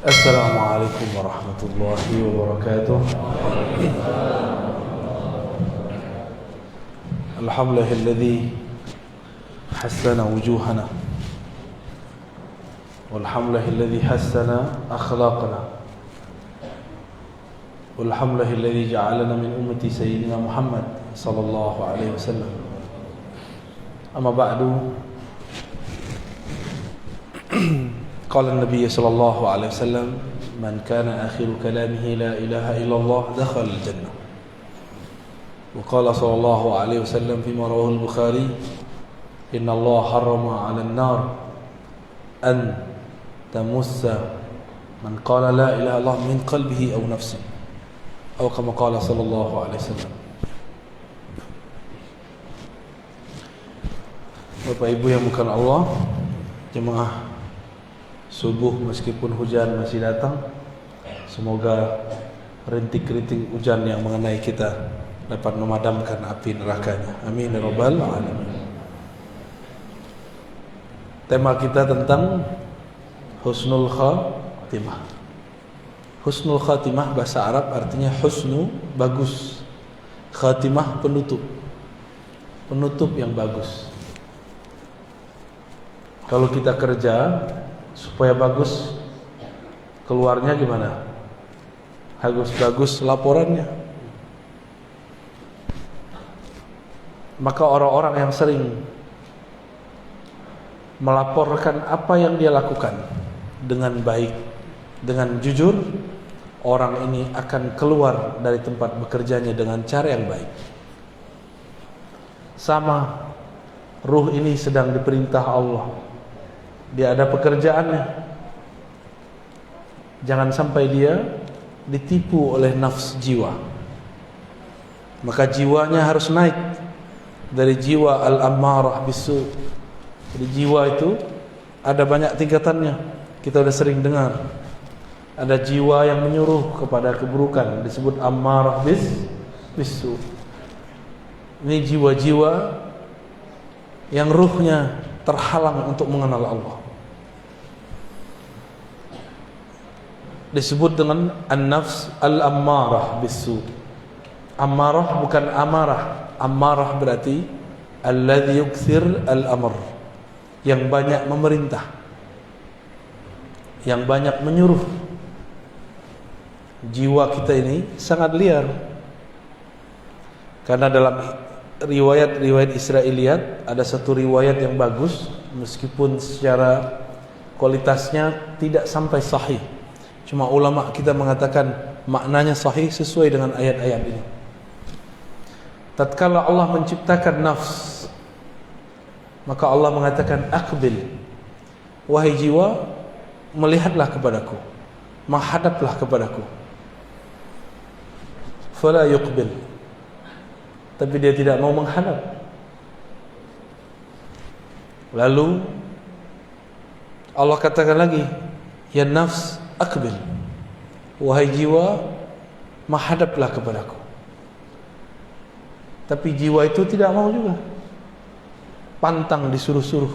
Assalamualaikum warahmatullahi wabarakatuh. Alhamdulillahilladzi hassana wujuhana walhamdulillahilladzi hassana akhlaqana walhamdulillahilladzi ja'alana min ummati sayyidina Muhammad sallallahu alaihi wasallam. Amma ba'du. Qala an-nabiy sallallahu alaihi wasallam, man kana akhiru kalamihi la ilaha illallah dakhala al-jannah. Wa qala sallallahu alaihi wasallam fi ma rawahu al-Bukhari, inna Allah harrama 'ala an-nar an tamussa man qala la ilaha illallah min qalbihi aw nafsihi, aw kama qala sallallahu alaihi wasallam. Bapak Ibu yang bukan Allah, jemaah subuh meskipun hujan masih datang, semoga rintik-rintik hujan yang mengenai kita dapat memadamkan api nerakanya. Amin ya rabbal alamin. Tema kita tentang husnul khatimah. Husnul khatimah bahasa Arab artinya husnu, bagus. Khatimah, penutup. Penutup yang bagus. Kalau kita kerja supaya bagus, keluarnya gimana? Bagus laporannya. Maka orang-orang yang sering melaporkan apa yang dia lakukan dengan baik, dengan jujur, orang ini akan keluar dari tempat bekerjanya dengan cara yang baik. Sama, ruh ini sedang diperintah Allah, dia ada pekerjaannya. Jangan sampai dia ditipu oleh nafs jiwa. Maka jiwanya harus naik dari jiwa al-ammarah bisu. Jadi jiwa itu ada banyak tingkatannya. Kita sudah sering dengar. Ada jiwa yang menyuruh kepada keburukan, disebut ammarah bisu. Ini jiwa-jiwa yang ruhnya terhalang untuk mengenal Allah, disebut dengan an-nafs al-ammarah bisu. Ammarah bukan amarah. Ammarah berarti alladhi yukthir al-amr, yang banyak memerintah, yang banyak menyuruh. Jiwa kita ini sangat liar. Karena dalam riwayat Israiliyat ada satu riwayat yang bagus, meskipun secara kualitasnya tidak sampai sahih. Cuma ulama kita mengatakan maknanya sahih sesuai dengan ayat-ayat ini. Tatkala Allah menciptakan nafs, maka Allah mengatakan aqbil, wahai jiwa, melihatlah kepadaku, menghadaplah kepadaku. Fala yuqbil, tapi dia tidak mau menghadap. Lalu Allah katakan lagi, ya nafs aqbil, wahai jiwa, menghadaplah kepadaku. Tapi jiwa itu tidak mau juga, pantang disuruh-suruh.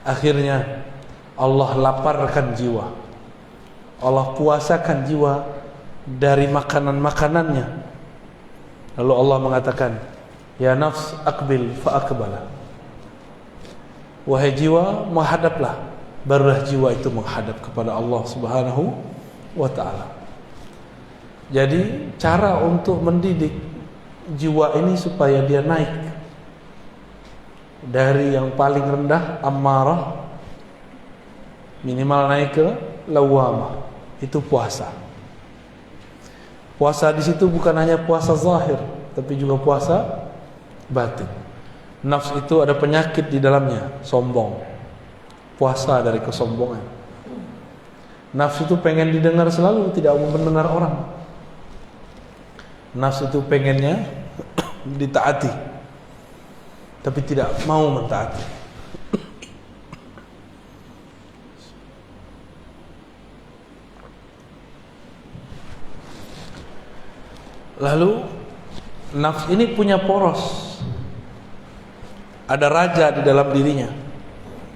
Akhirnya Allah laparkan jiwa, Allah puasakan jiwa dari makanan-makanannya. Lalu Allah mengatakan, ya nafs aqbil fa aqbala, wahai jiwa, menghadaplah. Barulah jiwa itu menghadap kepada Allah Subhanahu wa ta'ala. Jadi cara untuk mendidik jiwa ini supaya dia naik dari yang paling rendah ammarah, minimal naik ke lawamah, itu puasa. Puasa di situ bukan hanya puasa zahir, tapi juga puasa batin. Nafs itu ada penyakit di dalamnya, sombong. Puasa dari kesombongan. Nafs itu pengen didengar selalu, tidak mau mendengar orang. Nafs itu pengennya ditaati, tapi tidak mau mentaati. Lalu nafs ini punya poros. Ada raja di dalam dirinya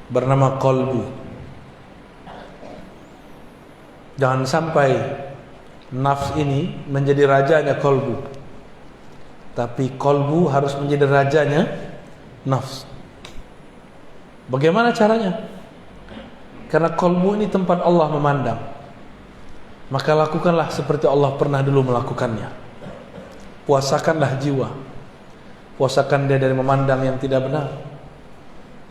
bernama qalbu. Jangan sampai nafs ini menjadi rajanya kolbu, tapi kolbu harus menjadi rajanya nafs. Bagaimana caranya? Karena kolbu ini tempat Allah memandang, maka lakukanlah seperti Allah pernah dulu melakukannya. Puasakanlah jiwa, puasakan dia dari memandang yang tidak benar,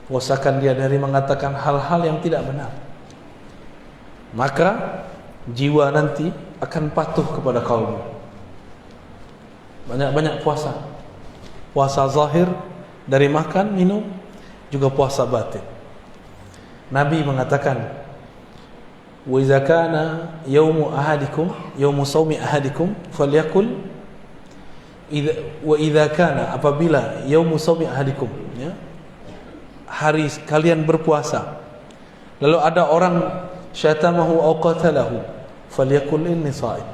puasakan dia dari mengatakan hal-hal yang tidak benar. Maka jiwa nanti akan patuh kepada kolbu. Banyak-banyak puasa. Puasa zahir dari makan, minum, juga puasa batin. Nabi mengatakan, wa idza kana yaumu ahadikum, yaumu shaumi ahadikum falyakul wa idza kana, apabila yaumu shaumi ahadikum, ya, hari kalian berpuasa, lalu ada orang syatamahu aw qatalahu falyakul inni shaim.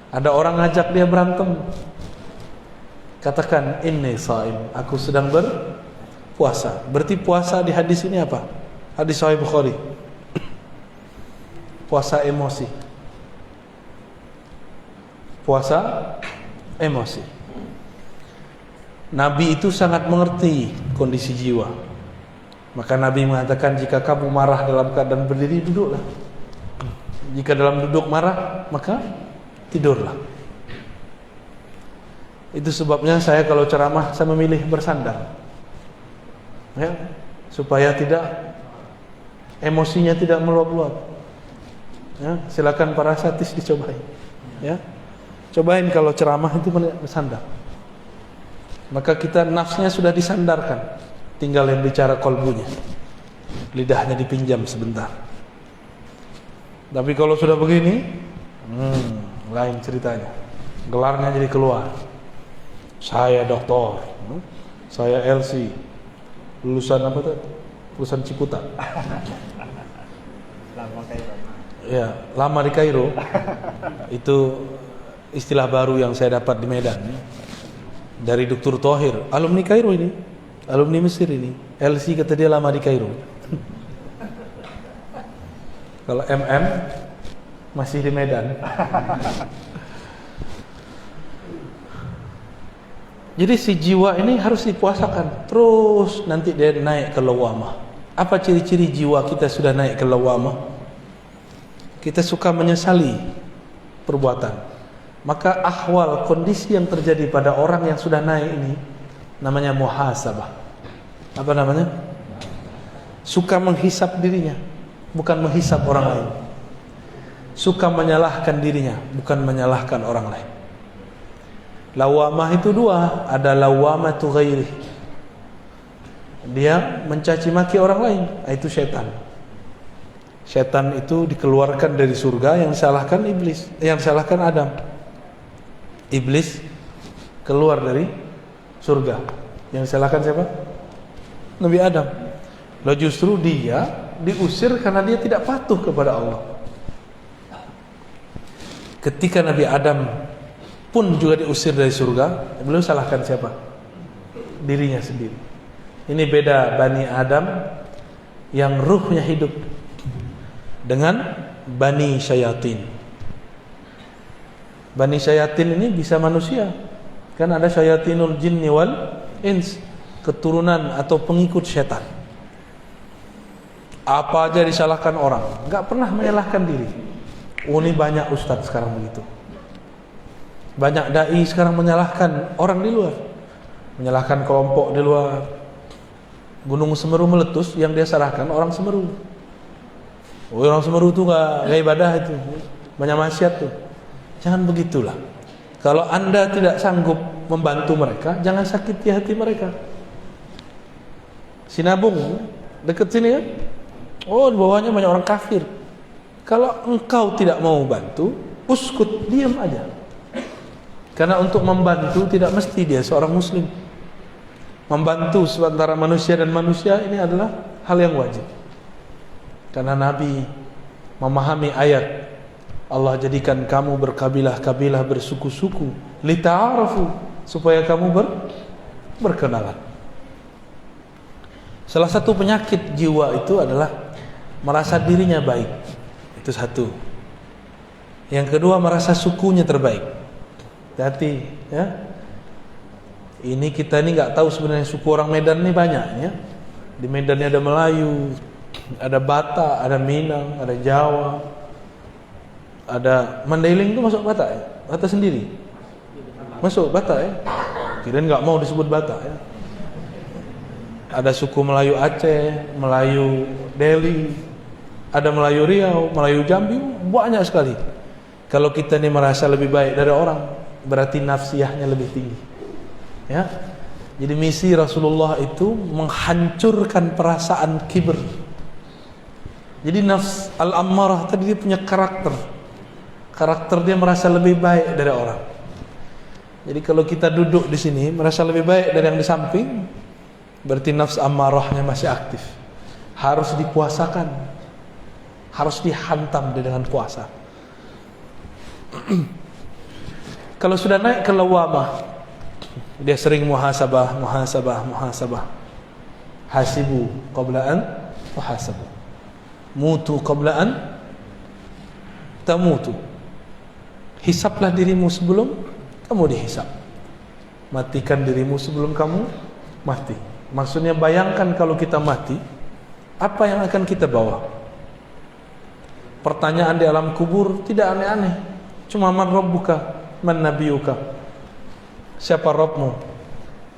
Ada orang ngajak dia berantem, katakan inni shaim, aku sedang berpuasa. Berarti puasa di hadis ini apa? Hadis Sahih Bukhari. Puasa emosi. Puasa emosi. Nabi itu sangat mengerti kondisi jiwa. Maka Nabi mengatakan, jika kamu marah dalam keadaan berdiri, duduklah. Jika dalam duduk marah, maka tidurlah. Itu sebabnya saya kalau ceramah, saya memilih bersandar, ya, supaya tidak, emosinya tidak meluap-luap. Ya, silakan para satis dicobain. Ya, cobain kalau ceramah itu bersandar. Maka kita nafsnya sudah disandarkan, tinggal yang bicara kolbunya, lidahnya dipinjam sebentar. Tapi kalau sudah begini, lain ceritanya. Gelarnya jadi keluar. Saya doktor, saya LC, lulusan apa tuh? Lulusan Ciputat. Lama Kairo. Ya, lama di Kairo. Itu istilah baru yang saya dapat di Medan. Dari Dr. Thohir, alumni Kairo ini, alumni Mesir ini. LC kata dia lama di Kairo. Kalau MM masih di Medan. Jadi si jiwa ini harus dipuasakan terus, nanti dia naik ke lawamah. Apa ciri-ciri jiwa kita sudah naik ke lawamah? Kita suka menyesali perbuatan. Maka ahwal, kondisi yang terjadi pada orang yang sudah naik ini namanya muhasabah. Apa namanya? Suka menghisap dirinya, bukan menghisap orang lain. Suka menyalahkan dirinya, bukan menyalahkan orang lain. Lawamah itu dua, ada lawamatu ghairi, dia mencaci maki orang lain, itu setan. Setan itu dikeluarkan dari surga, yang disalahkan iblis, yang disalahkan Adam. Iblis keluar dari surga, yang disalahkan siapa? Nabi Adam. Lalu justru dia diusir karena dia tidak patuh kepada Allah. Ketika Nabi Adam pun juga diusir dari surga, beliau salahkan siapa? Dirinya sendiri. Ini beda Bani Adam yang ruhnya hidup dengan Bani Syayatin. Bani Syayatin ini bisa manusia, kan ada Syayatinul Jinni wal Ins, keturunan atau pengikut setan. Apa aja disalahkan orang, enggak pernah menyalahkan diri. Ini banyak ustadz sekarang begitu. Banyak dai sekarang menyalahkan orang di luar, menyalahkan kelompok di luar. Gunung Semeru meletus, yang dia salahkan orang Semeru. Oh, orang Semeru itu gak ibadah, itu banyak maksiat tuh. Jangan begitulah. Kalau anda tidak sanggup membantu mereka, jangan sakiti hati mereka. Sinabung dekat sini kan, oh di bawahnya banyak orang kafir. Kalau engkau tidak mau bantu, uskut, diam aja. Karena untuk membantu tidak mesti dia seorang muslim. Membantu seantara manusia dan manusia ini adalah hal yang wajib. Karena Nabi memahami ayat, Allah jadikan kamu berkabilah-kabilah, bersuku-suku, lita'arafu, supaya kamu berkenalan. Salah satu penyakit jiwa itu adalah merasa dirinya baik. Itu satu. Yang kedua, merasa sukunya terbaik. Hati-hati ya. Ini kita ini nggak tahu sebenarnya suku orang Medan ini banyak ya. Di Medan ada Melayu, ada Batak, ada Minang, ada Jawa, ada Mandailing. Itu masuk Batak ya? Batak sendiri masuk Batak ya? Kirain nggak mau disebut Batak ya. Ada suku Melayu Aceh, Melayu Delhi, ada Melayu Riau, Melayu Jambi, banyak sekali. Kalau kita ini merasa lebih baik dari orang, berarti nafsiyahnya lebih tinggi ya. Jadi misi Rasulullah itu menghancurkan perasaan kibir. Jadi nafs al-ammarah tadi dia punya karakter dia merasa lebih baik dari orang. Jadi kalau kita duduk di sini merasa lebih baik dari yang di samping, berarti nafs ammarahnya masih aktif. Harus dipuasakan, harus dihantam dengan puasa. Kalau sudah naik ke lawamah, dia sering muhasabah. Hasibu qabla an tuhasabu, mutu qabla an tamutu. Hisablah dirimu sebelum kamu dihisab. Matikan dirimu sebelum kamu mati. Maksudnya bayangkan kalau kita mati, apa yang akan kita bawa? Pertanyaan di alam kubur tidak aneh-aneh. Cuma man rabbuka, man nabiyuka. Siapa Rabbmu?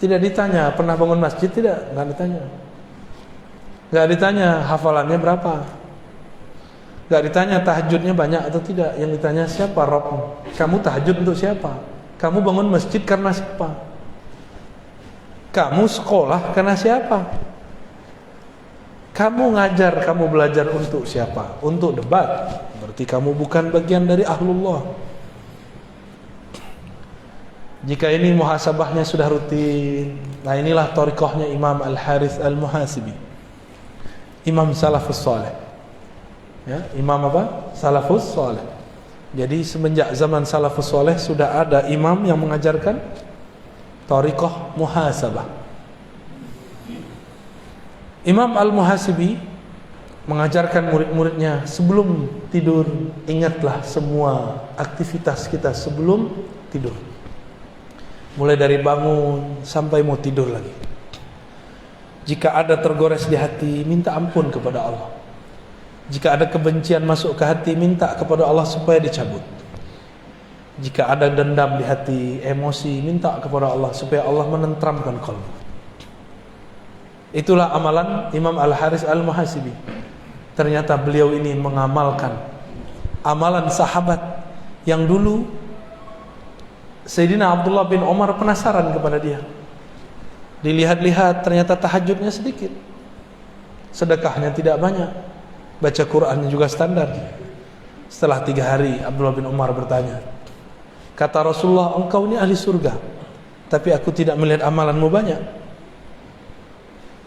Tidak ditanya pernah bangun masjid, tidak, enggak ditanya. Enggak ditanya hafalannya berapa. Enggak ditanya tahajudnya banyak atau tidak. Yang ditanya siapa Rabbmu? Kamu tahajud untuk siapa? Kamu bangun masjid karena siapa? Kamu sekolah karena siapa? Kamu ngajar, kamu belajar untuk siapa? Untuk debat. Berarti kamu bukan bagian dari ahlullah. Jika ini muhasabahnya sudah rutin, nah inilah thariqahnya Imam Al-Harith Al-Muhasibi, Imam Salafus Saleh ya, Imam apa? Salafus Saleh. Jadi semenjak zaman Salafus Saleh sudah ada imam yang mengajarkan thariqah muhasabah. Imam Al-Muhasibi mengajarkan murid-muridnya, sebelum tidur ingatlah semua aktivitas kita sebelum tidur. Mulai dari bangun sampai mau tidur lagi. Jika ada tergores di hati, minta ampun kepada Allah. Jika ada kebencian masuk ke hati, minta kepada Allah supaya dicabut. Jika ada dendam di hati, emosi, minta kepada Allah supaya Allah menentramkan qalbu. Itulah amalan Imam Al-Harith Al-Muhasibi. Ternyata beliau ini mengamalkan amalan sahabat yang dulu Sayyidina Abdullah bin Umar penasaran kepada dia. Dilihat-lihat ternyata tahajudnya sedikit, sedekahnya tidak banyak, baca Qurannya juga standar. Setelah 3 hari Abdullah bin Umar bertanya, kata Rasulullah, engkau ini ahli surga, tapi aku tidak melihat amalanmu banyak.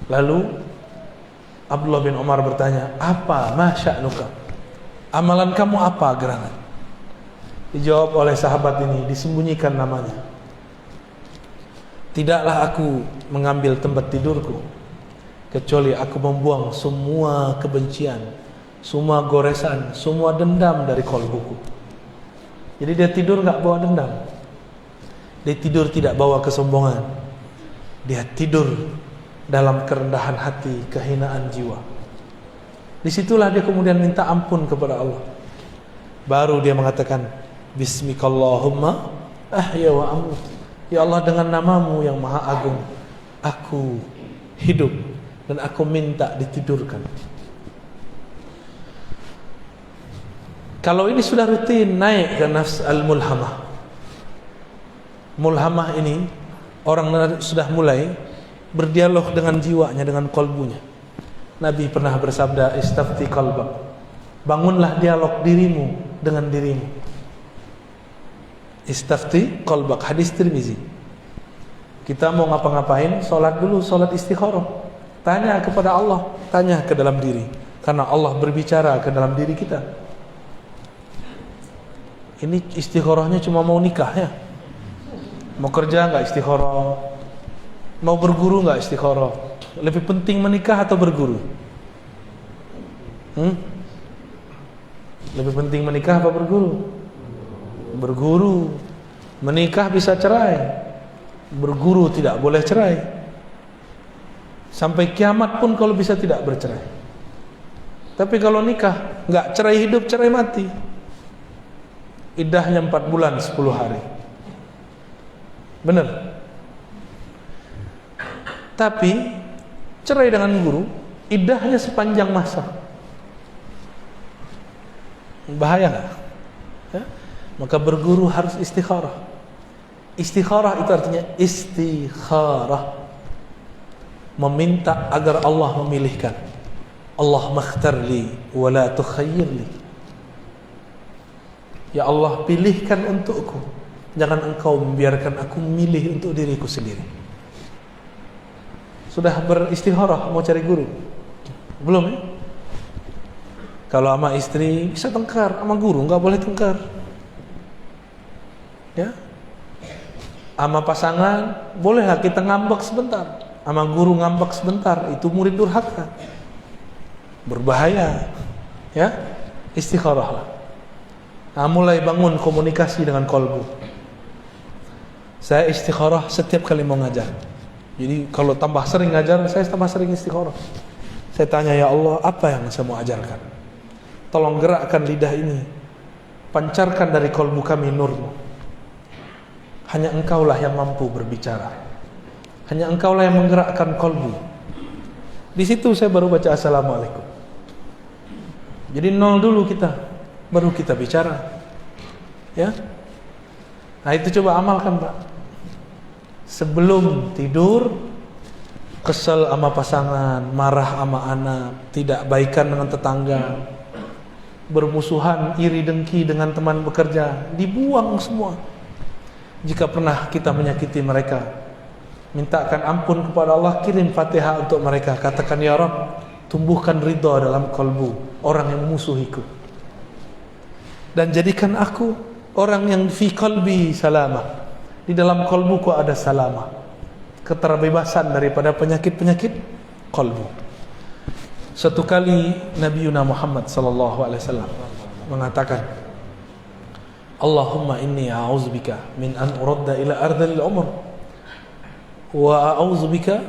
Lalu Abdullah bin Umar bertanya, apa ma sya'nuka? Amalan kamu apa gerangan? Dijawab oleh sahabat ini, disembunyikan namanya. Tidaklah aku mengambil tempat tidurku kecuali aku membuang semua kebencian, semua goresan, semua dendam dari qalbuku. Jadi dia tidur enggak bawa dendam. Dia tidur tidak bawa kesombongan. Dia tidur dalam kerendahan hati, kehinaan jiwa. Disitulah dia kemudian minta ampun kepada Allah. Baru dia mengatakan, Bismikallahumma ahya wa amut. Ya Allah, dengan namamu yang maha agung, aku hidup dan aku minta ditidurkan. Kalau ini sudah rutin, naik ke nafs al-mulhamah. Mulhamah ini, orang sudah mulai berdialog dengan jiwanya, dengan qalbunya. Nabi pernah bersabda, istafti qalbak, bangunlah dialog dirimu dengan dirimu. Istafti qalbak, hadis Tirmizi. Kita mau ngapa-ngapain, solat dulu, solat istikharah. Tanya kepada Allah, tanya ke dalam diri, karena Allah berbicara ke dalam diri kita. Ini istikharahnya cuma mau nikah ya, mau kerja nggak istikharah, mau berguru nggak istikharah. Lebih penting menikah atau berguru? Lebih penting menikah apa berguru? berguru. Menikah bisa cerai, berguru tidak boleh cerai. Sampai kiamat pun kalau bisa tidak bercerai. Tapi kalau nikah, nggak cerai hidup, cerai mati. Iddahnya 4 bulan 10 hari. Benar. Tapi cerai dengan guru, iddahnya sepanjang masa. Bahaya nggak? Ya? Maka berguru harus istikharah. Istikharah itu artinya istikharah, meminta agar Allah memilihkan. Allah makhtarli wa la tukhayyirli. Ya Allah, pilihkan untukku, jangan engkau membiarkan aku memilih untuk diriku sendiri. Sudah beristikharah mau cari guru? Belum ya? Kalau sama istri bisa tengkar, sama guru nggak boleh tengkar. Ya, sama pasangan bolehlah kita ngambek sebentar, sama guru ngambek sebentar, itu murid durhaka, berbahaya. Ya, istikharahlah. Nah, mulai bangun komunikasi dengan kolbu. Saya istikharah setiap kali mau ngajar. Jadi kalau tambah sering ngajar, saya tambah sering istikharah. Saya tanya, ya Allah, apa yang saya mau ajarkan? Tolong gerakkan lidah ini, pancarkan dari kolbu kami nurmu. Hanya engkaulah yang mampu berbicara, hanya engkaulah yang menggerakkan kolbu. Di situ saya baru baca assalamualaikum. Jadi nol dulu kita, baru kita bicara. Ya, nah itu coba amalkan Pak. Sebelum tidur, kesel sama pasangan, marah sama anak, tidak baikan dengan tetangga, bermusuhan, iri dengki dengan teman bekerja, dibuang semua. Jika pernah kita menyakiti mereka, mintakan ampun kepada Allah, kirim Fatihah untuk mereka, katakan ya Rabb, tumbuhkan ridha dalam kalbu orang yang memusuhiku, dan jadikan aku orang yang fi qalbi salamah, di dalam kalbuku ada salamah, keterbebasan daripada penyakit-penyakit kalbu. Satu kali Nabi Muhammad sallallahu alaihi wasallam mengatakan, Allahumma inni a'udzubika min an uradda ila ardhil umr wa a'udzubika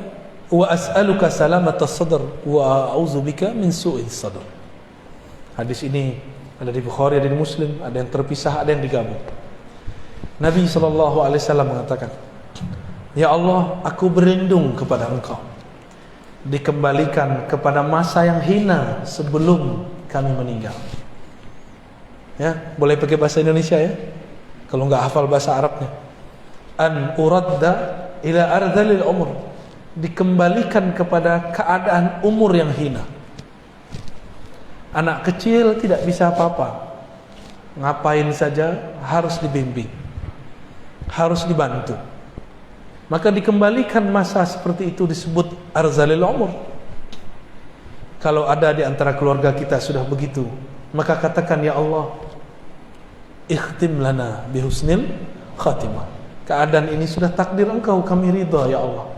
wa as'aluka salamata sadr wa a'udzubika min su'is sadr. Hadis ini ada di Bukhari, ada di Muslim, ada yang terpisah, ada yang digabung. Nabi sallallahu alaihi wasallam mengatakan, ya Allah, aku berlindung kepada Engkau dikembalikan kepada masa yang hina sebelum kami meninggal. Ya, boleh pakai bahasa Indonesia ya, kalau nggak hafal bahasa Arabnya. An uradda ila ardhalil umur, dikembalikan kepada keadaan umur yang hina. Anak kecil tidak bisa apa-apa, ngapain saja harus dibimbing, harus dibantu. Maka dikembalikan masa seperti itu disebut arzalil umur. Kalau ada di antara keluarga kita sudah begitu, maka katakan, ya Allah, ikhtim lana bihusnil khatimah. Keadaan ini sudah takdir Engkau, kami ridha ya Allah,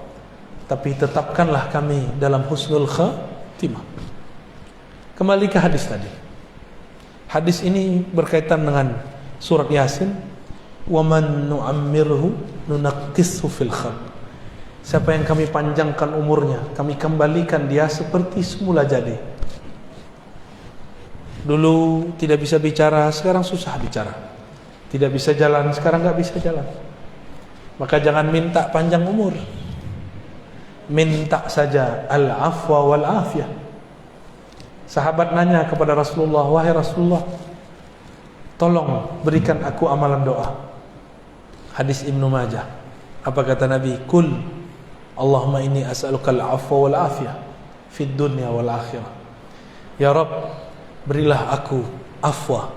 tapi tetapkanlah kami dalam husnul khatimah. Kembali ke hadis tadi. Hadis ini berkaitan dengan surat Yasin, wa man nu'ammirhu nunaqqishu fil khalq. Siapa yang kami panjangkan umurnya, kami kembalikan dia seperti semula jadi. Dulu tidak bisa bicara, sekarang susah bicara. Tidak bisa jalan, sekarang nggak bisa jalan. Maka jangan minta panjang umur, minta saja al-afwa wal afiyah. Sahabat nanya kepada Rasulullah, wahai Rasulullah, tolong berikan aku amalan doa. Hadis Ibnu Majah. Apa kata Nabi? Kul Allahumma inni as'aluka al-afwa wal afiyah fid dunya wal akhirah. Ya Rabb, berilah aku afwa,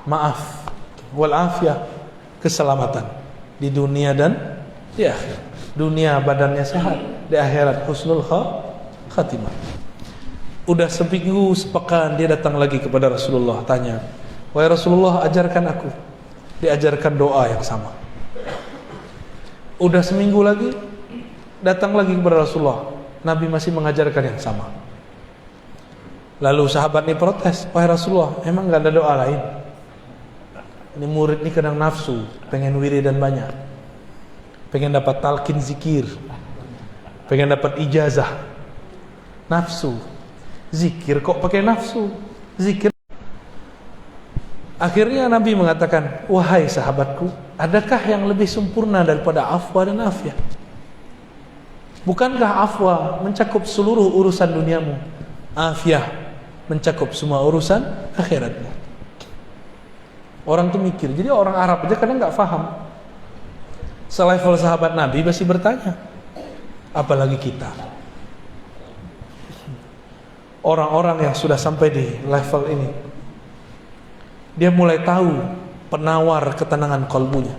maaf, wal afiyah, keselamatan di dunia dan di akhirat. Dunia badannya sehat, di akhirat husnul khatimah. Udah seminggu sepekan dia datang lagi kepada Rasulullah, tanya, wahai Rasulullah, ajarkan aku. Diajarkan doa yang sama. Udah seminggu lagi datang lagi kepada Rasulullah, Nabi masih mengajarkan yang sama. Lalu sahabat ini protes, wahai Rasulullah, emang gak ada doa lain? Ini murid ini kadang nafsu, pengen wiridan banyak, pengen dapat talqin zikir, pengen dapat ijazah. Nafsu. Zikir kok pakai nafsu? Zikir. Akhirnya Nabi mengatakan, wahai sahabatku, adakah yang lebih sempurna daripada afwa dan afiyah? Bukankah afwa mencakup seluruh urusan duniamu, afiyah mencakup semua urusan akhiratmu? Orang tuh mikir. Jadi orang Arab aja kadang nggak paham. Selevel sahabat Nabi masih bertanya, apalagi kita. Orang-orang yang sudah sampai di level ini, dia mulai tahu penawar ketenangan kolbunya.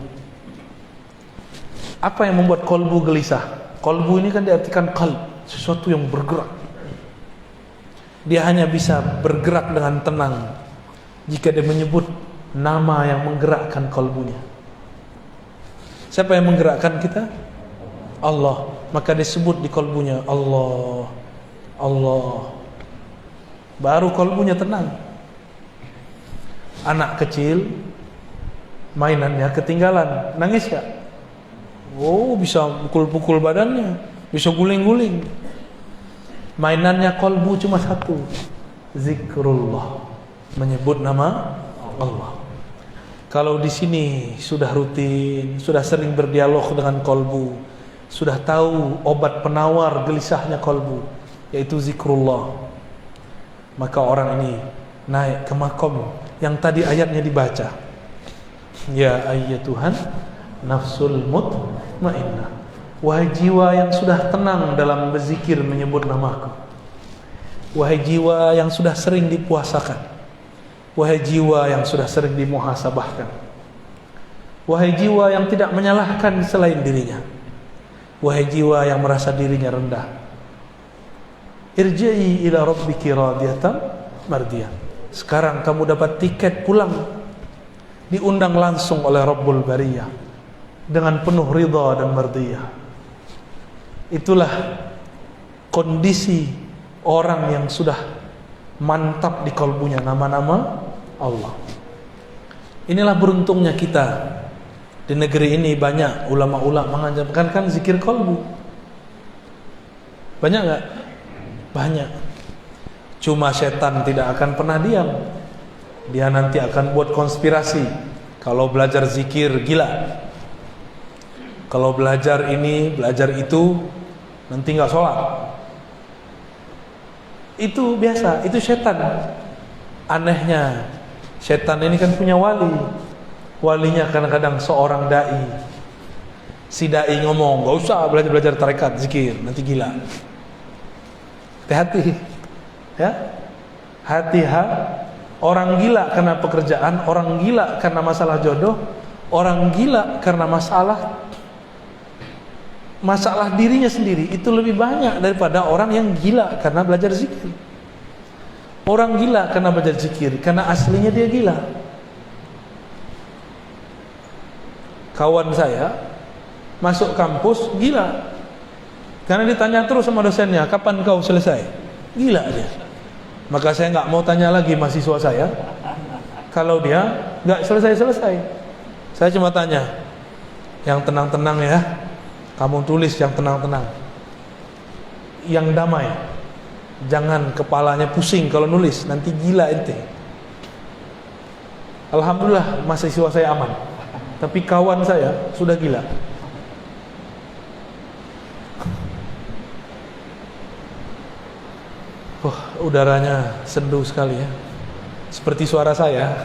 Apa yang membuat kolbu gelisah? Kolbu ini kan diartikan qalb, sesuatu yang bergerak. Dia hanya bisa bergerak dengan tenang jika dia menyebut nama yang menggerakkan kolbunya. Siapa yang menggerakkan kita? Allah. Maka disebut di kolbunya Allah, Allah. Baru kolbunya tenang. Anak kecil mainannya ketinggalan, nangis gak? Oh, bisa pukul-pukul badannya, bisa guling-guling. Mainannya kolbu cuma satu, zikrullah, menyebut nama Allah. Kalau di sini sudah rutin, sudah sering berdialog dengan kolbu, sudah tahu obat penawar gelisahnya kolbu, yaitu zikrullah, maka orang ini naik ke makom yang tadi ayatnya dibaca. Ya ayyatuhan nafsul mutmainnah, wahai jiwa yang sudah tenang dalam berzikir menyebut namaku, wahai jiwa yang sudah sering dipuasakan, wahai jiwa yang sudah sering dimuhasabahkan, wahai jiwa yang tidak menyalahkan selain dirinya, wahai jiwa yang merasa dirinya rendah, irji'i ila rabbiki radiyatan mardiyah. Sekarang kamu dapat tiket pulang, diundang langsung oleh Rabbul Bariyah dengan penuh ridha dan mardiyah. Itulah kondisi orang yang sudah mantap di kalbunya nama-nama Allah. Inilah beruntungnya kita. Di negeri ini banyak ulama-ulama mengajarkan kan zikir kalbu. Banyak enggak? Banyak. Cuma setan tidak akan pernah diam. Dia nanti akan buat konspirasi. Kalau belajar zikir gila, kalau belajar ini, belajar itu, nanti enggak sholat. Itu biasa, itu setan. Anehnya, setan ini kan punya wali. Walinya kadang-kadang seorang dai. Si dai ngomong, gak usah belajar tarekat, zikir, nanti gila. Hati-hati, ya. Hati-hati. Orang gila karena pekerjaan, orang gila karena masalah jodoh, orang gila karena masalah dirinya sendiri itu lebih banyak daripada orang yang gila karena belajar zikir. Orang gila karena belajar zikir karena aslinya dia gila. Kawan saya masuk kampus gila karena ditanya terus sama dosennya, kapan kau selesai? Gila dia. Maka saya nggak mau tanya lagi mahasiswa saya kalau dia nggak selesai. Saya cuma tanya, yang tenang-tenang ya. Kamu tulis yang tenang-tenang, yang damai. Jangan kepalanya pusing kalau nulis, nanti gila ente. Alhamdulillah mahasiswa saya aman, tapi kawan saya sudah gila. Udaranya sendu sekali ya, seperti suara saya.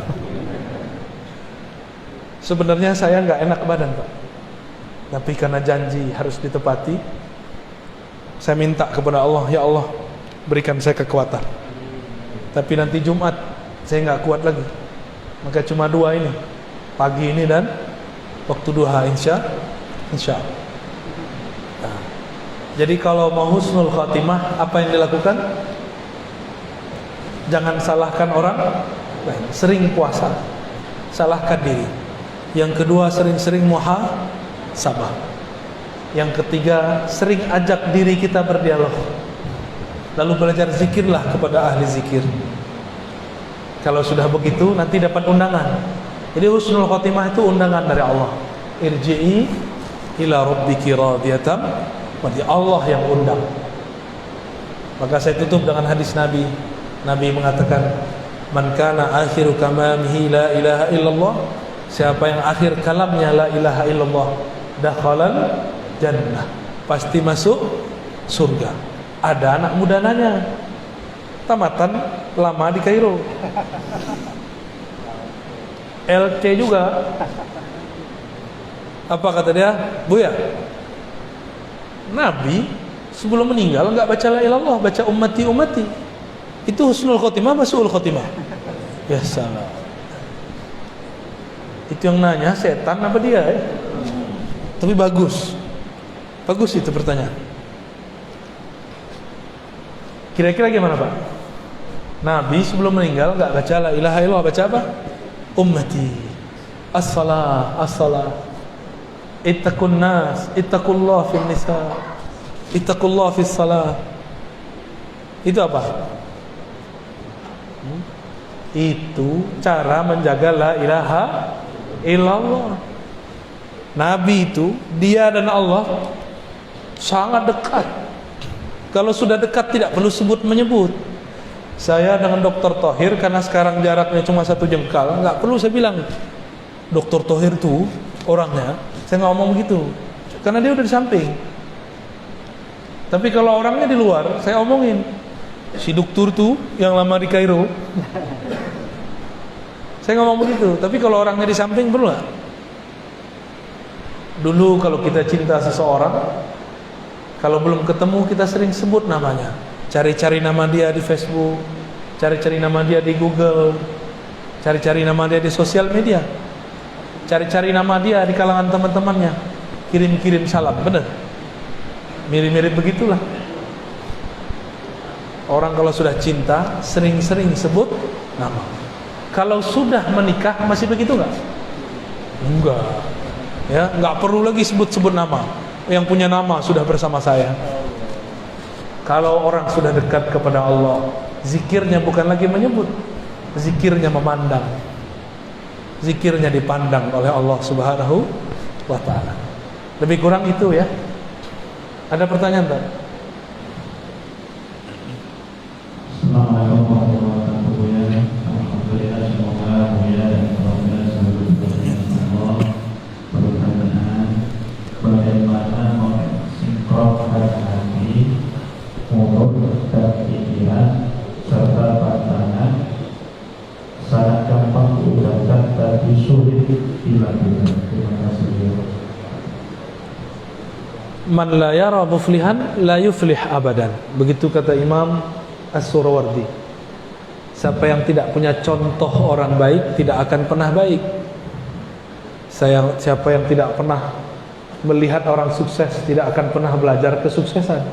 Sebenarnya saya nggak enak badan Pak, tapi karena janji harus ditepati, saya minta kepada Allah, ya Allah berikan saya kekuatan. Tapi nanti Jumat saya nggak kuat lagi, maka cuma 2 ini, pagi ini dan waktu duha, insya Allah. Nah, jadi kalau mau husnul khatimah, apa yang dilakukan? Jangan salahkan orang lain. Sering puasa, salahkan diri. Yang kedua, sering-sering muhasabah. Yang ketiga, sering ajak diri kita berdialog. Lalu belajar zikirlah kepada ahli zikir. Kalau sudah begitu, nanti dapat undangan. Jadi husnul khotimah itu undangan dari Allah. Irji'i ila rabbiki radiyatan mardiyyah. Allah yang undang. Maka saya tutup dengan hadis Nabi. Nabi mengatakan, man kana akhiru kamamihi la ilaha illallah, siapa yang akhir kalamnya la ilaha illallah, dakhalal jannah, pasti masuk surga. Ada anak muda nanya, tamatan lama di Kairo, LC juga. Apa kata dia? Buya, Nabi sebelum meninggal enggak baca la ilaha illallah, baca ummati ummati. Itu husnul khotimah apa su'ul khotimah? Ya salah. Itu yang nanya setan apa dia ya? Tapi bagus. Bagus itu pertanyaan. Kira-kira gimana Pak? Nabi sebelum meninggal enggak baca la ilaha illallah, baca apa? Ummati. As-salah, as-salah. Ittaqun nas, ittaqullah fil nisa. Ittaqullah fis salah. Itu apa? Itu cara menjaga la ilaha illallah. Nabi itu, dia dan Allah sangat dekat. Kalau sudah dekat tidak perlu sebut menyebut. Saya dengan Dr. Thohir, karena sekarang jaraknya cuma 1 jengkal, nggak perlu saya bilang Dr. Thohir tuh orangnya. Saya nggak ngomong begitu, karena dia udah di samping. Tapi kalau orangnya di luar, saya omongin si dokter tuh yang lama di Kairo. Saya ngomong begitu. Tapi kalau orangnya di samping perlu nggak? Dulu kalau kita cinta seseorang, kalau belum ketemu kita sering sebut namanya, cari-cari nama dia di Facebook, cari-cari nama dia di Google, cari-cari nama dia di sosial media, cari-cari nama dia di kalangan teman-temannya, kirim-kirim salam. Benar? Mirip-mirip begitulah. Orang kalau sudah cinta sering-sering sebut nama. Kalau sudah menikah masih begitu nggak? Enggak. Ya, nggak perlu lagi sebut-sebut nama. Yang punya nama sudah bersama saya. Kalau orang sudah dekat kepada Allah, zikirnya bukan lagi menyebut, zikirnya memandang. Zikirnya dipandang oleh Allah Subhanahu wa ta'ala. Lebih kurang itu ya. Ada pertanyaan tak? Assalamualaikum warahmatullahi wabarakatuh. Alhamdulillah, semoga mulia dan alhamdulillah seluruh Allah. Pertanyaan, bagaimana mensinkronkan hati, mulut dan pikiran serta pandangan sangat gampang diucapkan tapi sulit dilakukan. Terima kasih. Man la yara muflihan la yuflih abadan. Begitu kata Imam As-Surawardi. Siapa yang tidak punya contoh orang baik tidak akan pernah baik. Siapa yang tidak pernah melihat orang sukses tidak akan pernah belajar kesuksesan.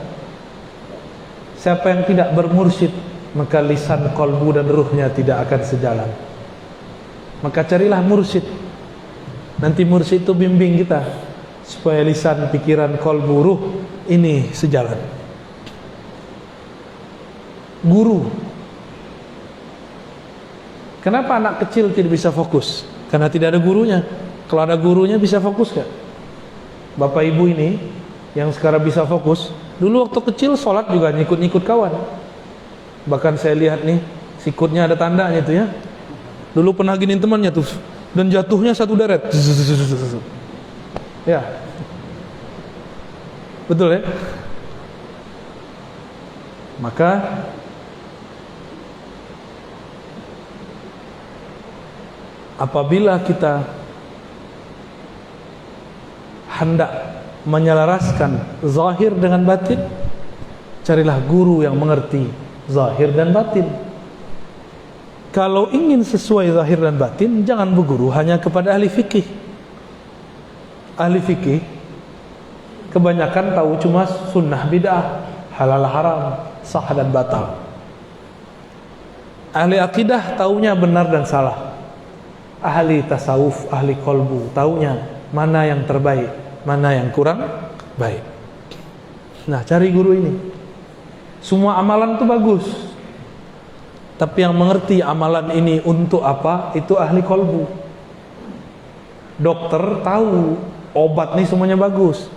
Siapa yang tidak bermursyid, maka lisan, kolbu dan ruhnya tidak akan sejalan. Maka carilah mursyid. Nanti mursyid itu bimbing kita supaya lisan, pikiran, kolbu, ruh ini sejalan. Guru. Kenapa anak kecil tidak bisa fokus? Karena tidak ada gurunya. Kalau ada gurunya bisa fokus gak? Bapak ibu ini yang sekarang bisa fokus, dulu waktu kecil sholat juga nyikut-nyikut kawan. Bahkan saya lihat nih, sikutnya ada tandanya tuh ya. Dulu pernah giniin temannya tuh, dan jatuhnya satu deret. Ya, betul ya. Maka apabila kita hendak menyelaraskan zahir dengan batin, carilah guru yang mengerti zahir dan batin. Kalau ingin sesuai zahir dan batin, jangan berguru hanya kepada ahli fikih. Ahli fikih kebanyakan tahu cuma sunnah bid'ah, halal haram, sah dan batal. Ahli akidah taunya benar dan salah. Ahli tasawuf, ahli kolbu taunya mana yang terbaik, mana yang kurang baik. Nah, cari guru ini. Semua amalan itu bagus, tapi yang mengerti amalan ini untuk apa, itu ahli kolbu. Dokter tahu obat nih semuanya bagus.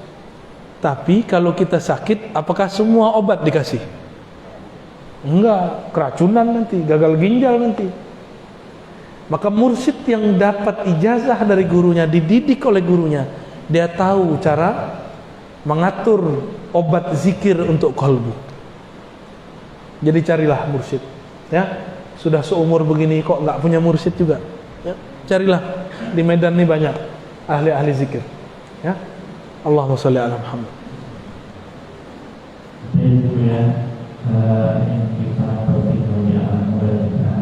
Tapi kalau kita sakit, apakah semua obat dikasih? Enggak, keracunan nanti, gagal ginjal nanti. Maka mursyid yang dapat ijazah dari gurunya, dididik oleh gurunya, dia tahu cara mengatur obat zikir untuk kalbu. Jadi carilah mursyid, ya. Sudah seumur begini kok nggak punya mursyid juga, ya. Carilah, di Medan ini banyak ahli-ahli zikir, ya. Allahumma sholli ala Muhammad. Jadi ya, yang kita berpikir di alam muda kita,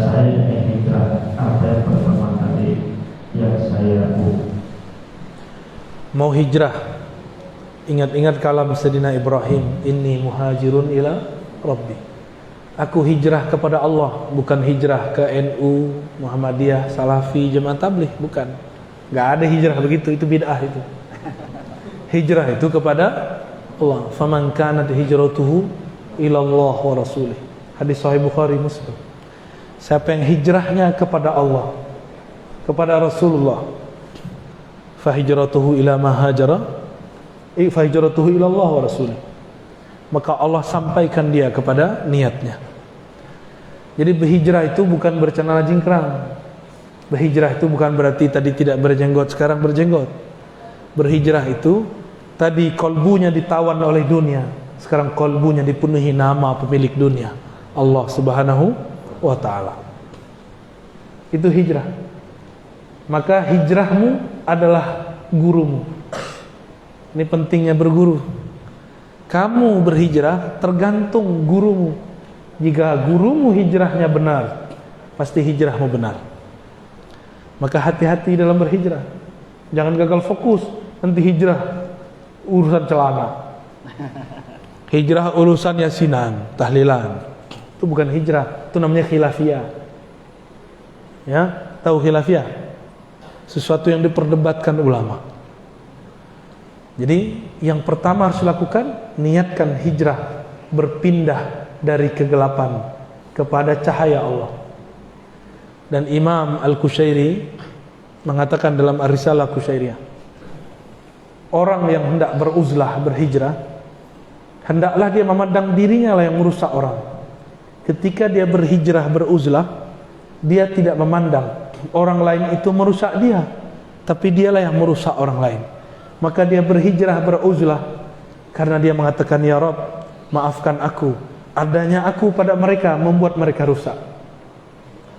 saya ingin hijrah. Apa yang pertama kali yang saya mau hijrah? Ingat-ingat kalam Sayyidina Ibrahim, inni muhajirun ila Rabbi. Aku hijrah kepada Allah, bukan hijrah ke NU, Muhammadiyah, Salafi, Jemaah Tabligh, bukan. Enggak ada hijrah begitu, itu bid'ah itu. Hijrah itu kepada Allah. Faman kanat hijratuhu ila Allah wa rasulih. Hadis sahih Bukhari Muslim. Siapa yang hijrahnya kepada Allah, kepada Rasulullah, fa hijratuhu ila ma hajara, fa hijratuhu ila Allah wa rasulih. Maka Allah sampaikan dia kepada niatnya. Jadi berhijrah itu bukan bercelana jingkrang. Berhijrah itu bukan berarti tadi tidak berjenggot, sekarang berjenggot. Berhijrah itu tadi kolbunya ditawan oleh dunia, sekarang kolbunya dipenuhi nama pemilik dunia, Allah Subhanahu wa ta'ala. Itu hijrah. Maka hijrahmu adalah gurumu. Ini pentingnya berguru. Kamu berhijrah tergantung gurumu. Jika gurumu hijrahnya benar, pasti hijrahmu benar. Maka hati-hati dalam berhijrah. Jangan gagal fokus, nanti hijrah urusan celana. Hijrah urusan yasinan, tahlilan. Itu bukan hijrah, itu namanya khilafiyah. Ya, tahu khilafiyah? Sesuatu yang diperdebatkan ulama. Jadi yang pertama harus dilakukan, niatkan hijrah, berpindah dari kegelapan kepada cahaya Allah. Dan Imam Al-Qushairi mengatakan dalam Ar-Risalah Qushairiyah, orang yang hendak beruzlah, berhijrah, hendaklah dia memandang dirinya lah yang merusak orang. Ketika dia berhijrah, beruzlah, dia tidak memandang orang lain itu merusak dia, tapi dialah yang merusak orang lain. Maka dia berhijrah, beruzlah karena dia mengatakan, ya Rabb, maafkan aku, adanya aku pada mereka membuat mereka rusak.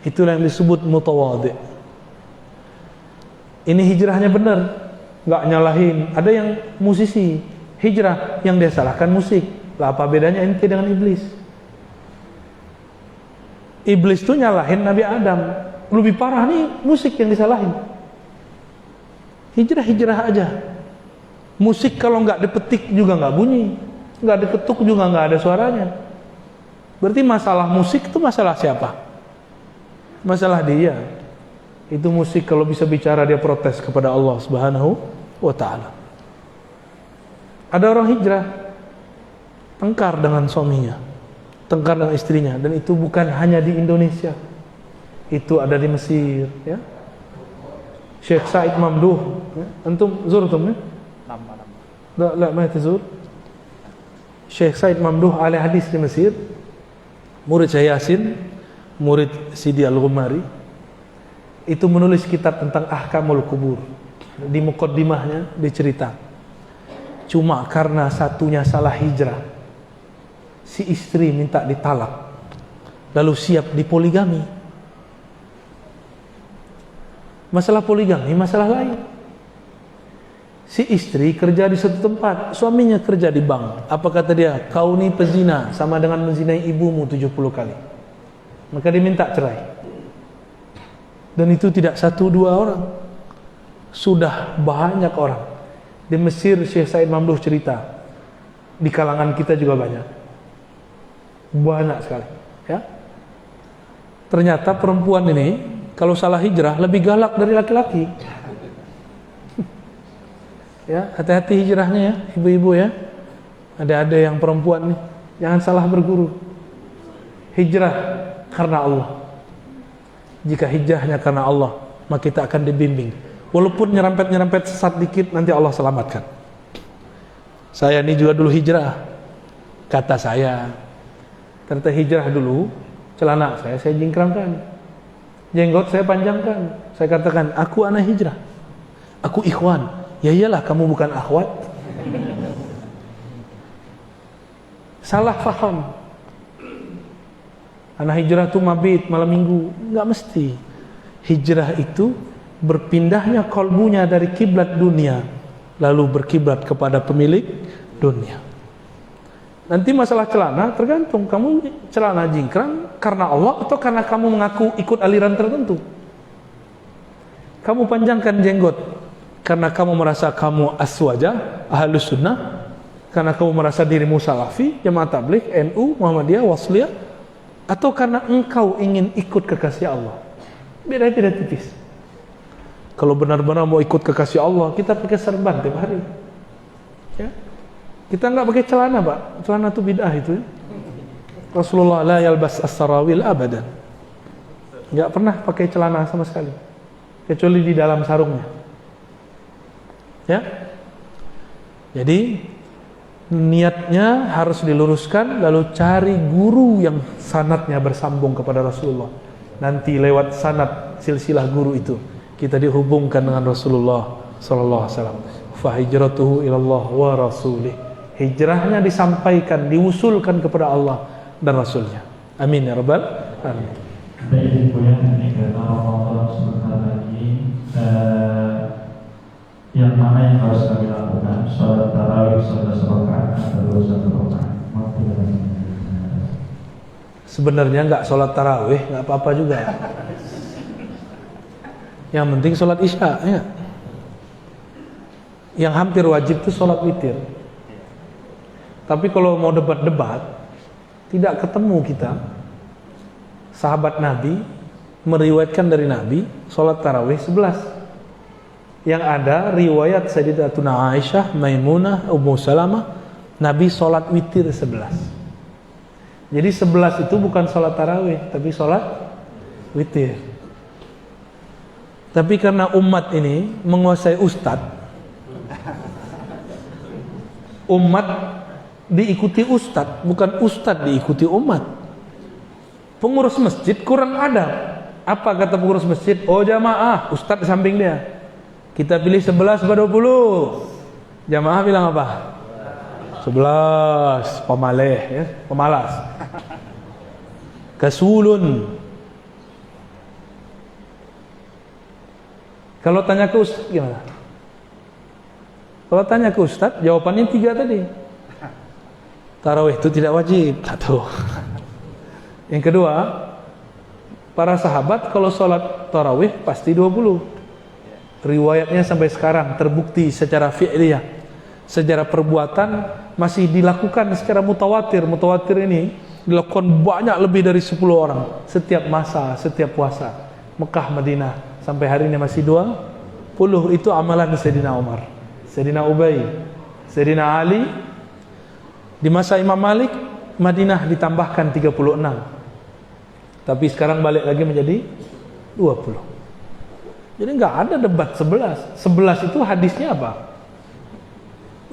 Itulah yang disebut mutawadhi. Ini hijrahnya benar, nggak nyalahin. Ada yang musisi hijrah, yang dia salahkan musik. Lah apa bedanya ente dengan iblis? Iblis tuh nyalahin Nabi Adam, lebih parah nih musik yang disalahin. Hijrah aja. Musik kalau nggak dipetik juga nggak bunyi, nggak diketuk juga nggak ada suaranya. Berarti masalah musik itu masalah siapa? Masalah dia. Itu musik kalau bisa bicara dia protes kepada Allah Subhanahu wa ta'ala. Ada orang hijrah, tengkar dengan suaminya, tengkar dengan istrinya, dan itu bukan hanya di Indonesia. Itu ada di Mesir, ya. Syekh Said Mamduh, ya. Antum zurtum, ya? La ma tazur. Syekh Said Mamduh ahli hadis di Mesir, murid Syekh Yasin, murid Sidi Al-Ghumari, itu menulis kitab tentang ahkamul kubur. Di muqaddimahnya dicerita, cuma karena satunya salah hijrah, si istri minta ditalak, lalu siap dipoligami. Masalah poligami masalah lain. Si istri kerja di satu tempat, suaminya kerja di bank. Apa kata dia? Kau ni pezina, sama dengan menzinai ibumu 70 kali. Maka dia minta cerai. Dan itu tidak satu dua orang, sudah banyak orang. Di Mesir Syekh Said Mamduh cerita, di kalangan kita juga banyak sekali, ya. Ternyata perempuan ini kalau salah hijrah lebih galak dari laki-laki. Ya, hati-hati hijrahnya ya, ibu-ibu ya. Ada yang perempuan nih, jangan salah berguru. Hijrah karena Allah. Jika hijrahnya karena Allah, maka kita akan dibimbing Walaupun nyerempet-nyerempet sesat dikit, nanti Allah selamatkan. Saya ini juga dulu hijrah. Kata saya, ternyata hijrah dulu, celana saya jingkrangkan, jenggot saya panjangkan. Saya katakan, aku anak hijrah, aku ikhwan. Ya iyalah, kamu bukan akhwat. Salah faham. Anak hijrah itu mabit malam minggu, nggak mesti. Hijrah itu berpindahnya kalbunya dari kiblat dunia lalu berkiblat kepada pemilik dunia. Nanti masalah celana tergantung kamu celana jingkrang karena Allah atau karena kamu mengaku ikut aliran tertentu. Kamu panjangkan jenggot karena kamu merasa kamu aswaja, ahlus sunnah, karena kamu merasa dirimu salafi, jamaah tabligh, NU, Muhammadiyah, Wasliyah, atau karena engkau ingin ikut kekasih Allah. Beda-beda tipis. Kalau benar-benar mau ikut kekasih Allah, kita pakai serban tiap hari. Ya. Kita enggak pakai celana, Pak. Celana itu bid'ah itu. Ya. Rasulullah la yalbas as-sarawil abadan. Enggak pernah pakai celana sama sekali. Kecuali di dalam sarungnya. Ya. Jadi niatnya harus diluruskan, lalu cari guru yang sanadnya bersambung kepada Rasulullah. Nanti lewat sanad silsilah guru itu kita dihubungkan dengan Rasulullah sallallahu alaihi wasallam. Fa hijratuhu ilallah wa rasulih. Hijrahnya disampaikan, diusulkan kepada Allah dan Rasulnya. Amin ya rabbal alamin. Baik, ini karena Ramadan sebentar lagi, yang mana yang harus kami lakukan? Sholat tarawih 11 rakaat atau 1 rakaat? Sebenarnya nggak sholat tarawih, nggak apa-apa juga. Yang penting sholat isya, ya. Yang hampir wajib itu sholat witir. Tapi kalau mau debat-debat, tidak ketemu kita. Sahabat Nabi meriwayatkan dari Nabi sholat tarawih 11. Yang ada riwayat Sayyidatuna Aisyah, Maimunah, Ummu Salamah, Nabi sholat witir 11. Jadi 11 itu bukan sholat tarawih, tapi sholat witir. Tapi karena umat ini menguasai ustadz, umat diikuti ustadz, bukan ustadz diikuti umat. Pengurus masjid kurang adab. Apa kata pengurus masjid? Oh jamaah, ustadz di samping dia. Kita pilih 11 atau 20. Jamaah bilang apa? 11, pemaleh, ya, pemalas. Kasulun. Kalau tanya ke ustaz gimana? Kalau tanya ke ustaz, jawabannya 3 tadi. Tarawih itu tidak wajib. 1. Yang kedua, para sahabat kalau sholat tarawih pasti 20. Riwayatnya sampai sekarang terbukti secara fi'liyah, secara perbuatan masih dilakukan secara mutawatir. Mutawatir ini dilakukan banyak lebih dari 10 orang setiap masa, setiap puasa. Mekah, Madinah sampai hari ini masih 20. Itu amalan Sayyidina Umar, Sayyidina Ubay, Sayyidina Ali. Di masa Imam Malik, Madinah ditambahkan 36. Tapi sekarang balik lagi menjadi 20. Jadi enggak ada debat 11. 11 itu hadisnya apa?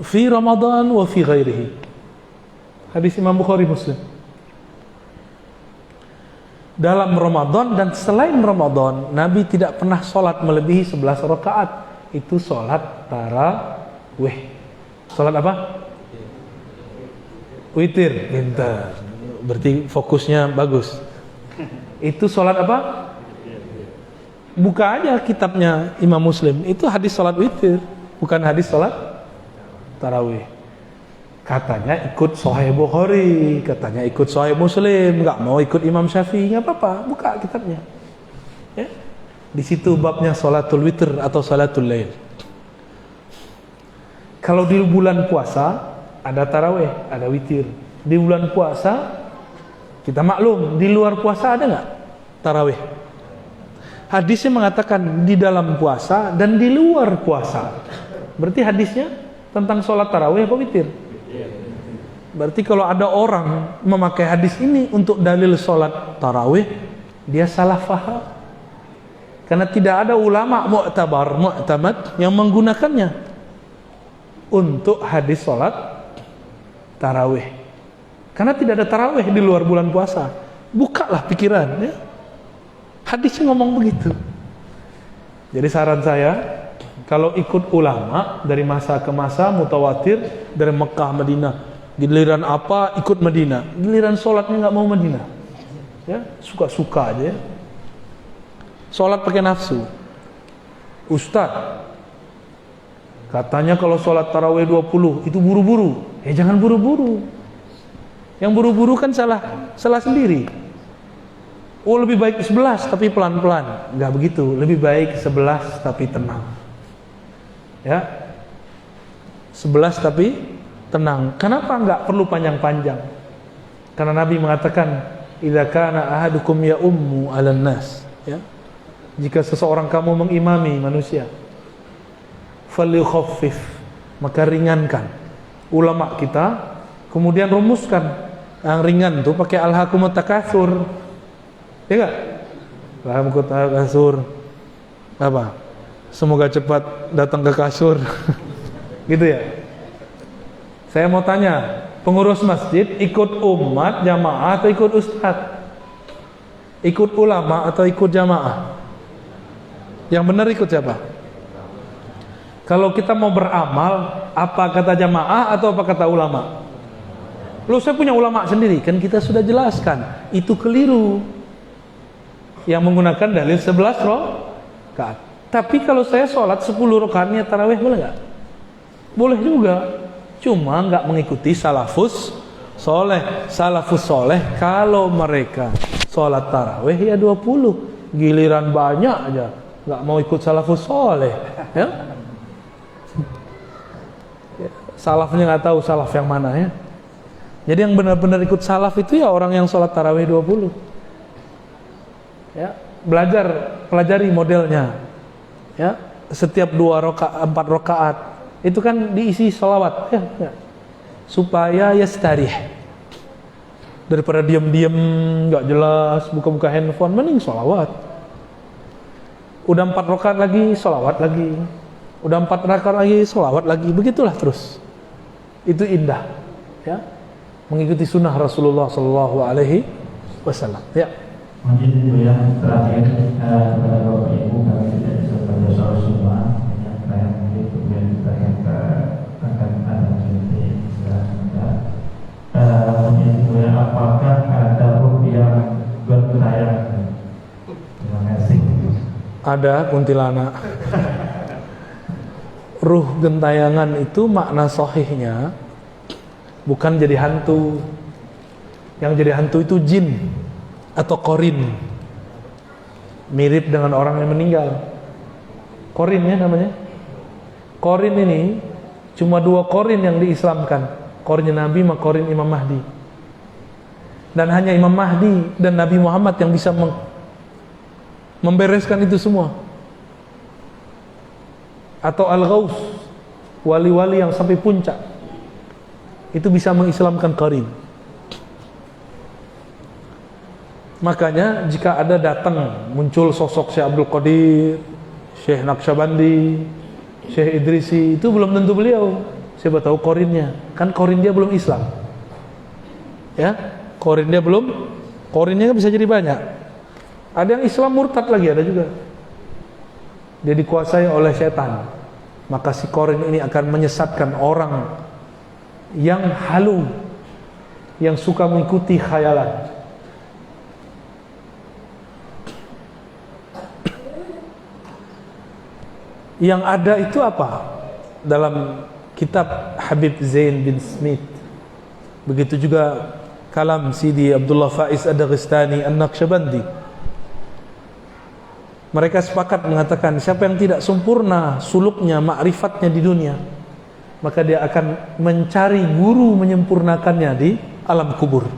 Fi Ramadan wa fi ghairihi. Hadis Imam Bukhari Muslim. Dalam Ramadan dan selain Ramadan, Nabi tidak pernah sholat melebihi 11 rakaat. Itu sholat tarawih. Sholat apa? Witir. Pintar. Berarti fokusnya bagus. Itu sholat apa? Buka aja kitabnya Imam Muslim. Itu hadis sholat witir, bukan hadis sholat tarawih. Katanya ikut Sahih Bukhari, katanya ikut Sahih Muslim, nggak mau ikut Imam Syafi'i, nggak apa-apa, buka kitabnya. Ya. Di situ babnya sholatul witr atau sholatul lail. Kalau di bulan puasa ada tarawih, ada witir. Di bulan puasa kita maklum, di luar puasa ada nggak tarawih? Hadisnya mengatakan di dalam puasa dan di luar puasa. Berarti hadisnya tentang sholat tarawih apa witir? Berarti kalau ada orang memakai hadis ini untuk dalil sholat tarawih, dia salah faham. Karena tidak ada ulama mu'tamad yang menggunakannya untuk hadis sholat tarawih. Karena tidak ada tarawih di luar bulan puasa. Bukalah pikiran, ya. Hadisnya ngomong begitu. Jadi saran saya, kalau ikut ulama dari masa ke masa mutawatir dari Mekah Madinah, giliran apa ikut Madinah, giliran sholatnya nggak mau Madinah, ya suka-suka aja. Sholat pakai nafsu. Ustaz, katanya kalau sholat tarawih 20 itu buru-buru. Jangan buru-buru. Yang buru-buru kan salah sendiri. Lebih baik 11 tapi pelan-pelan. Enggak begitu. Lebih baik 11 tapi tenang. Ya. 11 tapi tenang. Kenapa enggak perlu panjang-panjang? Karena Nabi mengatakan, "Idza kana ahadukum ya ummu 'alan nas." Ya. Jika seseorang kamu mengimami manusia, falyukhaffif, maka ringankan. Ulama kita kemudian rumuskan yang ringan tuh pakai alhaakumut takatsur. Ya enggak? Alhaakumut takatsur. Apa? Semoga cepat datang ke kasur. Gitu ya. Saya mau tanya, pengurus masjid ikut umat jamaah atau ikut ustaz? Ikut ulama atau ikut jamaah? Yang benar ikut siapa? Kalau kita mau beramal, apa kata jamaah atau apa kata ulama? Loh, saya punya ulama sendiri, kan kita sudah jelaskan, itu keliru. Yang menggunakan dalil 11 rakaat. Tapi kalau saya sholat 10 rakaatnya tarawih boleh nggak? Boleh juga. Cuma nggak mengikuti salafus soleh. Salafus soleh kalau mereka sholat tarawih ya 20, giliran banyak aja nggak mau ikut salafus soleh, ya. Salafnya nggak tahu salaf yang mana, ya. Jadi yang benar-benar ikut salaf itu ya orang yang sholat tarawih 20, ya. Pelajari modelnya, ya. Setiap 4 rakaat itu kan diisi sholawat, ya. Supaya yastarih, daripada diam-diam nggak jelas buka-buka handphone, mending sholawat. Udah 4 rakaat lagi, sholawat lagi. Udah 4 rakaat lagi, sholawat lagi. Begitulah terus. Itu indah, ya. Mengikuti sunnah Rasulullah Sallallahu Alaihi Wasallam. Ya. Mungkin itu yang terakhir kepada Bapak Ibu, kami tidak bisa pada soal semua. Yang mungkin kemudian kita yang akan ada nanti mungkin itu yang apakah ada ruh yang bertayang yang asing? Ada kuntilanak. Ruh gentayangan itu makna sahihnya bukan jadi hantu. Yang jadi hantu itu jin atau korin, mirip dengan orang yang meninggal. Korin ya namanya. Korin ini cuma 2 korin yang diislamkan, korinnya Nabi sama korin Imam Mahdi. Dan hanya Imam Mahdi dan Nabi Muhammad yang bisa membereskan itu semua. Atau Al-Ghaus, wali-wali yang sampai puncak, itu bisa mengislamkan qarin. Makanya jika ada datang muncul sosok Syekh Abdul Qadir, Syekh Naqsyabandi, Syekh Idrisi, itu belum tentu beliau. Siapa tahu qarinnya, kan qarin dia belum Islam, ya. Qarinnya bisa jadi banyak. Ada yang Islam murtad lagi, ada juga. Dia dikuasai oleh setan. Maka si qarin ini akan menyesatkan orang yang halu, yang suka mengikuti khayalan. Yang ada itu apa? Dalam kitab Habib Zain bin Smith, begitu juga kalam Sidi Abdullah Faiz Ad-Daghestani An-Naqsyabandi. Mereka sepakat mengatakan siapa yang tidak sempurna suluknya, ma'rifatnya di dunia, maka dia akan mencari guru menyempurnakannya di alam kubur.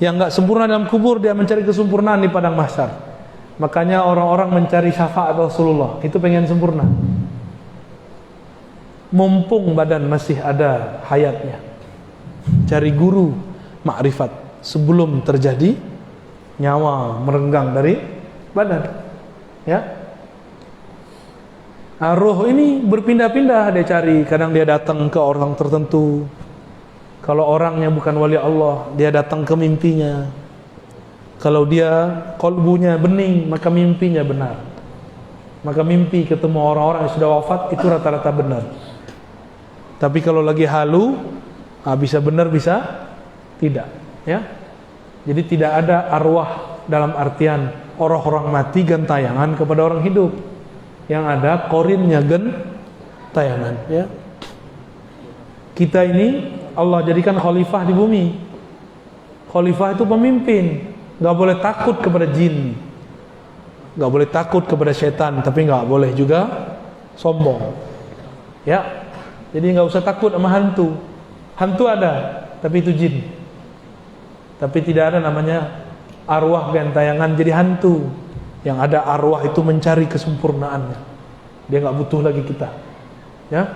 Yang enggak sempurna dalam kubur, dia mencari kesempurnaan di padang mahsyar. Makanya orang-orang mencari syafaat Rasulullah, itu pengen sempurna. Mumpung badan masih ada hayatnya, cari guru ma'rifat sebelum terjadi nyawa merenggang dari badan. Ya. Nah, roh ini berpindah-pindah dia cari. Kadang dia datang ke orang tertentu. Kalau orangnya bukan wali Allah, dia datang ke mimpinya. Kalau dia kolbunya bening, maka mimpinya benar. Maka mimpi ketemu orang-orang yang sudah wafat itu rata-rata benar. Tapi kalau lagi halu, bisa benar bisa tidak, ya. Jadi tidak ada arwah dalam artian orang mati gentayangan kepada orang hidup. Yang ada korinnya gentayangan, ya. Kita ini Allah jadikan khalifah di bumi. Khalifah itu pemimpin, nggak boleh takut kepada jin, nggak boleh takut kepada setan, tapi nggak boleh juga sombong, ya. Jadi nggak usah takut sama hantu. Hantu ada, tapi itu jin. Tapi tidak ada namanya arwah gentayangan jadi hantu. Yang ada arwah itu mencari kesempurnaannya. Dia nggak butuh lagi kita. Ya,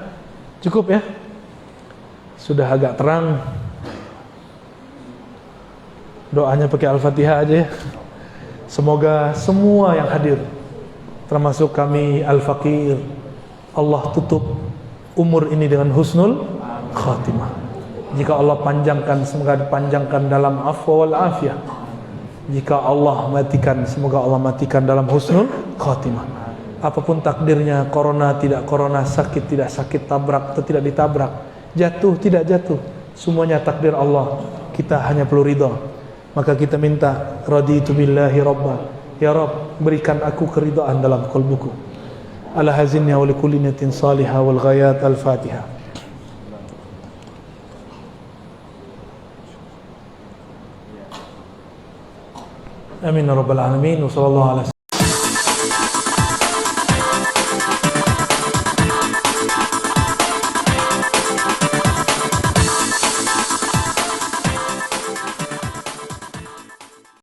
cukup ya. Sudah agak terang. Doanya pakai Al-Fatihah aja ya. Semoga semua yang hadir, termasuk kami Al-Faqir, Allah tutup umur ini dengan husnul khatimah. Jika Allah panjangkan, semoga dipanjangkan dalam afwa wal afiyah. Jika Allah matikan, semoga Allah matikan dalam husnul khatimah. Apapun takdirnya, corona tidak corona, sakit tidak sakit, tabrak atau tidak ditabrak, jatuh tidak jatuh, semuanya takdir Allah. Kita hanya perlu ridha. Maka kita minta, raditu billahi rabba, ya Rabb, berikan aku keridhaan dalam qalbuku. Ala hazinni wa likulli niyatin salihah wal ghayat. Al-Fatihah. Amin ya rabbal alamin. Wa sallallahu alaihi